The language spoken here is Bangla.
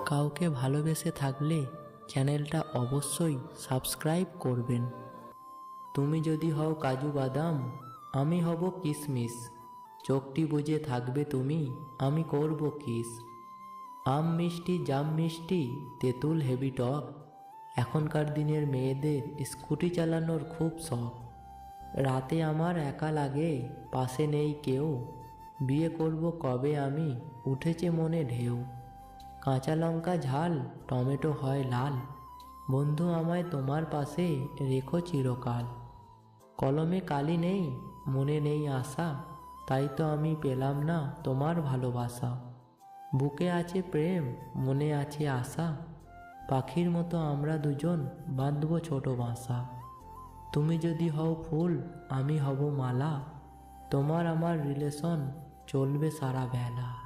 কাউকে ভালোবেসে থাকলে চ্যানেলটা অবশ্যই সাবস্ক্রাইব করবেন। তুমি যদি হও কাজু বাদাম, আমি হব কিশমিশ। চোখটি বুজে থাকবে তুমি, আমি করব কিস। আম মিষ্টি জাম মিষ্টি তেঁতুল হেভি টক। এখনকার দিনের মেয়েদের স্কুটি চালানোর খুব শখ। রাতে আমার একা লাগে, পাশে নেই কেউ। বিয়ে করব কবে আমি, উঠেছে মনে ঢেউ। কাঁচা লঙ্কা ঝাল, টমেটো হয় লাল। বন্ধু আমায় তোমার পাশে রেখো চিরকাল। কলমে কালি নেই, মনে নেই আশা, তাই তো আমি পেলাম না তোমার ভালোবাসা। বুকে আছে প্রেম, মনে আছে আশা, পাখির মতো আমরা দুজন বাঁধব ছোট বাসা। তুমি যদি হও ফুল, আমি হব মালা, তোমার আমার রিলেশন চলবে সারা বেলা।